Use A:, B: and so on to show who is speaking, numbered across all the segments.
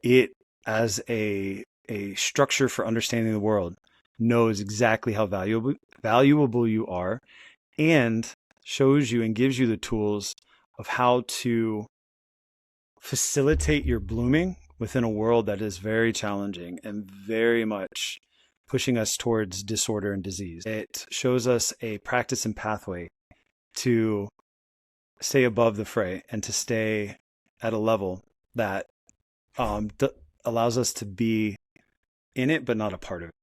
A: it as a structure for understanding the world knows exactly how valuable you are, and shows you and gives you the tools of how to facilitate your blooming within a world that is very challenging and very much pushing us towards disorder and disease. It shows us a practice and pathway to stay above the fray and to stay at a level that allows us to be in it, but not a part of it.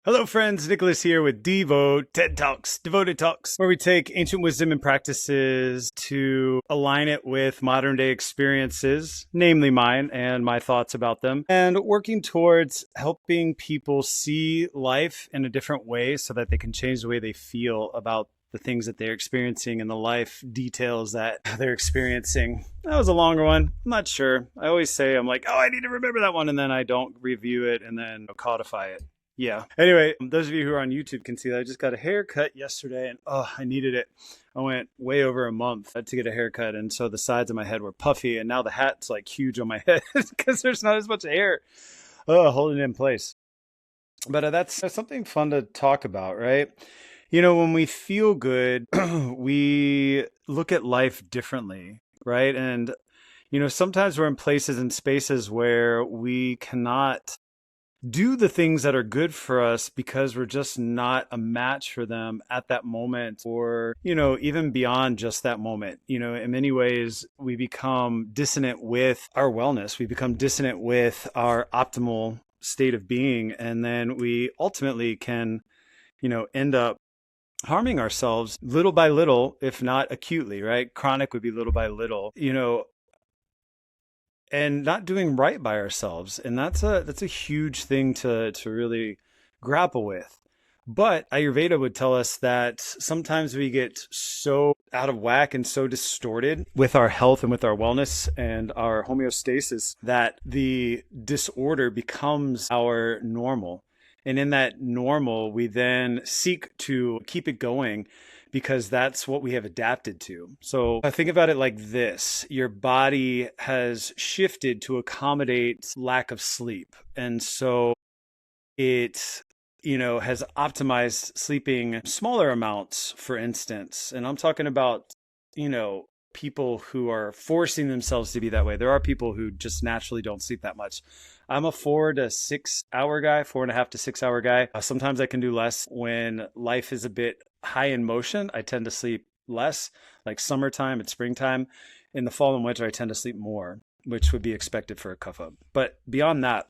A: Hello friends, Nicholas here with DIVOted Talks, Devoted Talks, where we take ancient wisdom and practices to align it with modern day experiences, namely mine and my thoughts about them, and working towards helping people see life in a different way so that they can change the way they feel about the things that they're experiencing and the life details that they're experiencing. That was a longer one. I'm not sure. I always say, I'm like, oh, I need to remember that one. And then I don't review it and then codify it. Yeah. Anyway, those of you who are on YouTube can see that I just got a haircut yesterday and I needed it. I went way over a month to get a haircut. And so the sides of my head were puffy and now the hat's like huge on my head because there's not as much hair holding it in place. But that's something fun to talk about, right? You know, when we feel good, we look at life differently, right? And, you know, sometimes we're in places and spaces where we cannot do the things that are good for us because we're just not a match for them at that moment, or, you know, even beyond just that moment. You know, in many ways, we become dissonant with our wellness. We become dissonant with our optimal state of being. And then we ultimately can, you know, end up harming ourselves little by little, if not acutely, right? Chronic would be little by little, you know, and not doing right by ourselves. And that's a huge thing to really grapple with. But Ayurveda would tell us that sometimes we get so out of whack and so distorted with our health and with our wellness and our homeostasis that the disorder becomes our normal. And in that normal, we then seek to keep it going because that's what we have adapted to. So I think about it like this. Your body has shifted to accommodate lack of sleep. And so it, you know, has optimized sleeping smaller amounts, for instance. And I'm talking about, you know, people who are forcing themselves to be that way. There are people who just naturally don't sleep that much. I'm a 4 to 6 hour guy, 4.5 to 6 hour guy. Sometimes I can do less when life is a bit high in motion. I tend to sleep less, like summertime and springtime. In the fall and winter, I tend to sleep more, which would be expected for a kapha. But beyond that,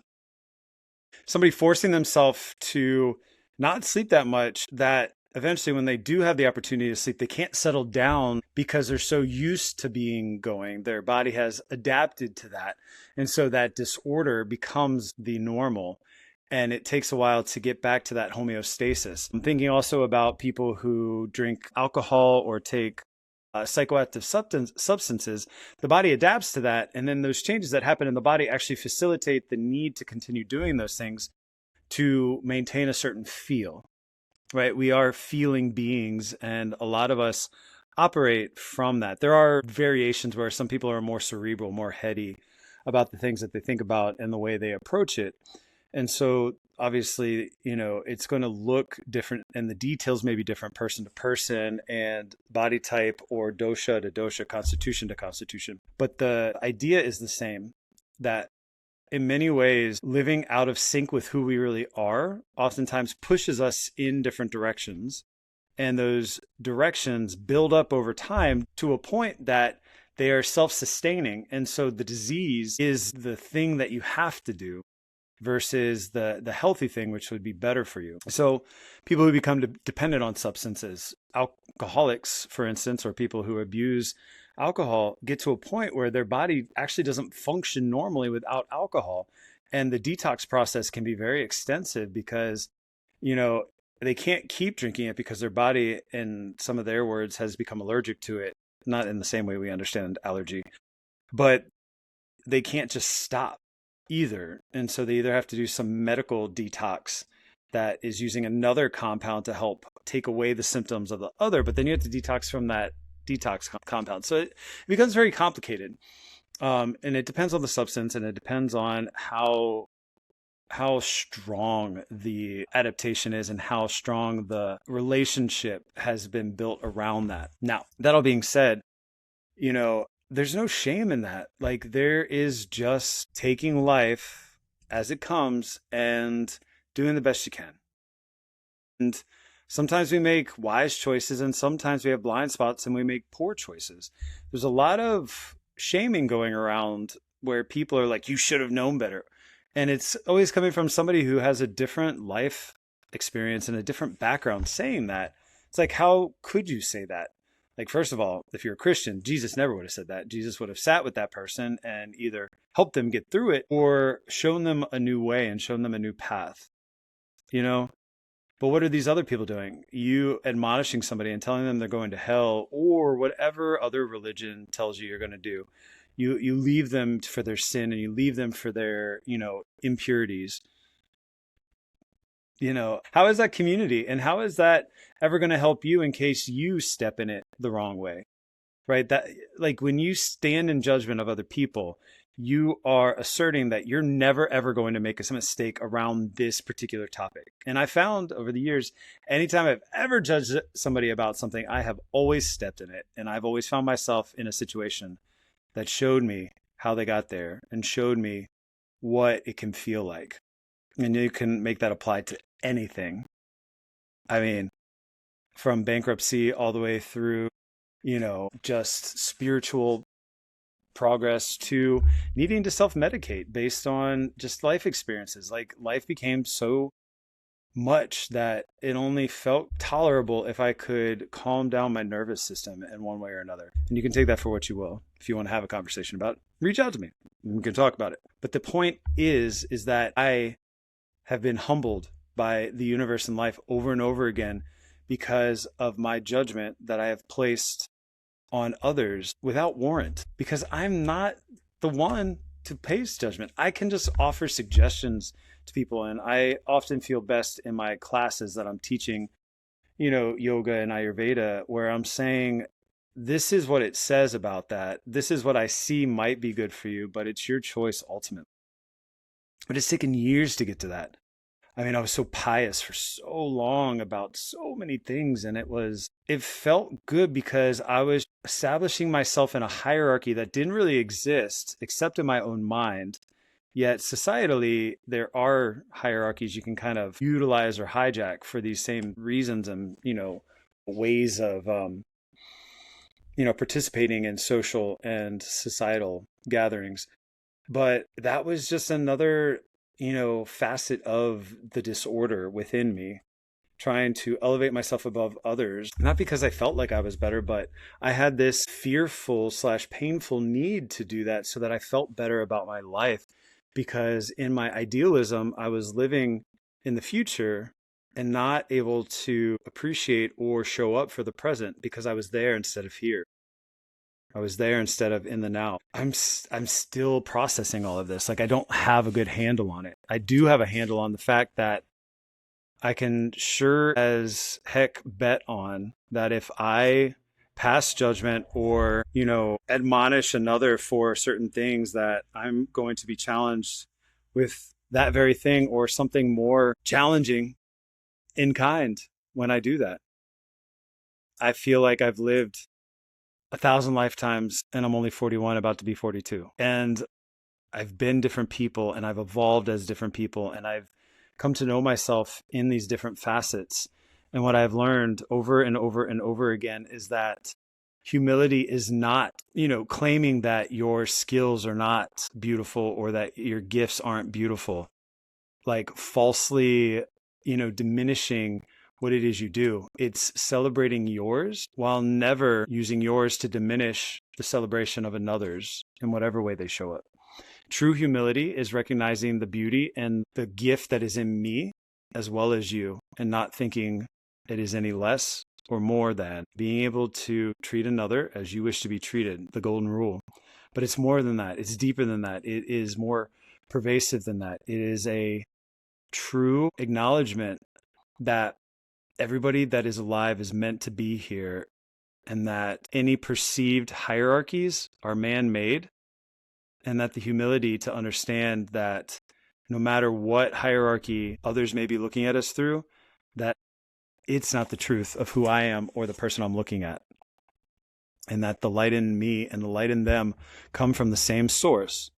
A: somebody forcing themselves to not sleep that much, that eventually when they do have the opportunity to sleep, they can't settle down because they're so used to being going. Their body has adapted to that. And so that disorder becomes the normal. And it takes a while to get back to that homeostasis. I'm thinking also about people who drink alcohol or take psychoactive substances. The body adapts to that. And then those changes that happen in the body actually facilitate the need to continue doing those things to maintain a certain feel. Right? We are feeling beings, and a lot of us operate from that. There are variations where some people are more cerebral, more heady about the things that they think about and the way they approach it. And so obviously, you know, it's going to look different and the details may be different person to person and body type or dosha to dosha, constitution to constitution. But the idea is the same, that in many ways, living out of sync with who we really are oftentimes pushes us in different directions. And those directions build up over time to a point that they are self-sustaining. And so the disease is the thing that you have to do versus the healthy thing, which would be better for you. So people who become dependent on substances, alcoholics, for instance, or people who abuse alcohol, get to a point where their body actually doesn't function normally without alcohol. And the detox process can be very extensive because, you know, they can't keep drinking it because their body, in some of their words, has become allergic to it. Not in the same way we understand allergy, but they can't just stop either. And so they either have to do some medical detox that is using another compound to help take away the symptoms of the other, but then you have to detox from that detox compound. So it becomes very complicated. And it depends on the substance, and it depends on how strong the adaptation is and how strong the relationship has been built around that. Now, that all being said, there's no shame in that. Like, there is just taking life as it comes and doing the best you can. And sometimes we make wise choices, and sometimes we have blind spots and we make poor choices. There's a lot of shaming going around where people are like, you should have known better. And it's always coming from somebody who has a different life experience and a different background saying that. It's like, how could you say that? Like, first of all, if you're a Christian, Jesus never would have said that. Jesus would have sat with that person and either helped them get through it or shown them a new way and shown them a new path, you know? But what are these other people doing? You admonishing somebody and telling them they're going to hell or whatever other religion tells you you're going to do. You leave them for their sin and you leave them for their, impurities. How is that community? And how is that ever going to help you in case you step in it the wrong way? Right? That, like, when you stand in judgment of other people, you are asserting that you're never, ever going to make a mistake around this particular topic. And I found over the years, anytime I've ever judged somebody about something, I have always stepped in it. And I've always found myself in a situation that showed me how they got there and showed me what it can feel like. And you can make that apply to anything. I mean, from bankruptcy all the way through, just spiritual progress to needing to self-medicate based on just life experiences. Like, life became so much that it only felt tolerable if I could calm down my nervous system in one way or another. And you can take that for what you will. If you want to have a conversation about it, reach out to me. We can talk about it. But the point is that I have been humbled by the universe and life over and over again because of my judgment that I have placed on others without warrant, because I'm not the one to pass judgment. I can just offer suggestions to people. And I often feel best in my classes that I'm teaching, yoga and Ayurveda, where I'm saying, this is what it says about that. This is what I see might be good for you, but it's your choice ultimately. But it's taken years to get to that. I mean, I was so pious for so long about so many things, and it felt good because I was establishing myself in a hierarchy that didn't really exist except in my own mind. Yet societally, there are hierarchies you can kind of utilize or hijack for these same reasons and, ways of, participating in social and societal gatherings. But that was just another facet of the disorder within me, trying to elevate myself above others, not because I felt like I was better, but I had this fearful/painful need to do that so that I felt better about my life, because in my idealism, I was living in the future and not able to appreciate or show up for the present because I was there instead of here. I was there instead of in the now. I'm still processing all of this. Like, I don't have a good handle on it. I do have a handle on the fact that I can sure as heck bet on that if I pass judgment or, admonish another for certain things, that I'm going to be challenged with that very thing or something more challenging in kind when I do that. I feel like I've lived 1,000 lifetimes and I'm only 41, about to be 42. And I've been different people and I've evolved as different people and I've come to know myself in these different facets. And what I've learned over and over and over again is that humility is not, claiming that your skills are not beautiful or that your gifts aren't beautiful, like falsely, diminishing what it is you do. It's celebrating yours while never using yours to diminish the celebration of another's in whatever way they show up. True humility is recognizing the beauty and the gift that is in me as well as you, and not thinking it is any less or more than. Being able to treat another as you wish to be treated, the golden rule. But it's more than that. It's deeper than that. It is more pervasive than that. It is a true acknowledgement that everybody that is alive is meant to be here, and that any perceived hierarchies are man-made and that the humility to understand that no matter what hierarchy others may be looking at us through, that it's not the truth of who I am or the person I'm looking at. And that the light in me and the light in them come from the same source.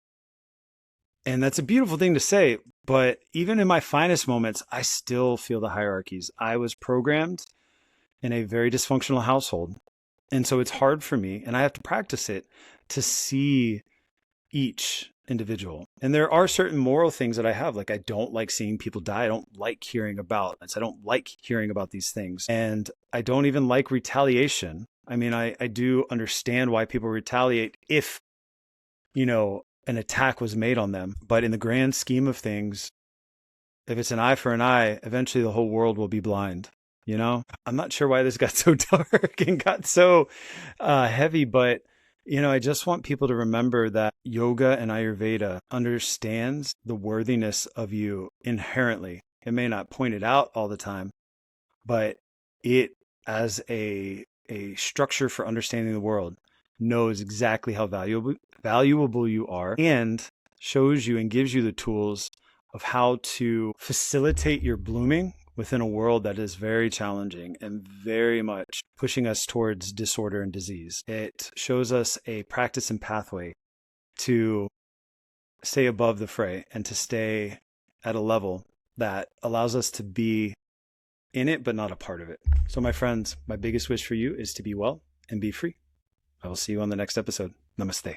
A: And that's a beautiful thing to say, but even in my finest moments, I still feel the hierarchies. I was programmed in a very dysfunctional household. And so it's hard for me, and I have to practice it to see each individual. And there are certain moral things that I have. Like, I don't like seeing people die. I don't like hearing about this. I don't like hearing about these things. And I don't even like retaliation. I mean, I do understand why people retaliate if, an attack was made on them. But in the grand scheme of things, if it's an eye for an eye, eventually the whole world will be blind. I'm not sure why this got so dark and got so heavy, but I just want people to remember that yoga and Ayurveda understands the worthiness of you inherently. It may not point it out all the time, but it, as a structure for understanding the world, knows exactly how valuable you are, and shows you and gives you the tools of how to facilitate your blooming within a world that is very challenging and very much pushing us towards disorder and disease. It shows us a practice and pathway to stay above the fray and to stay at a level that allows us to be in it, but not a part of it. So my friends, my biggest wish for you is to be well and be free. I will see you on the next episode. Namaste.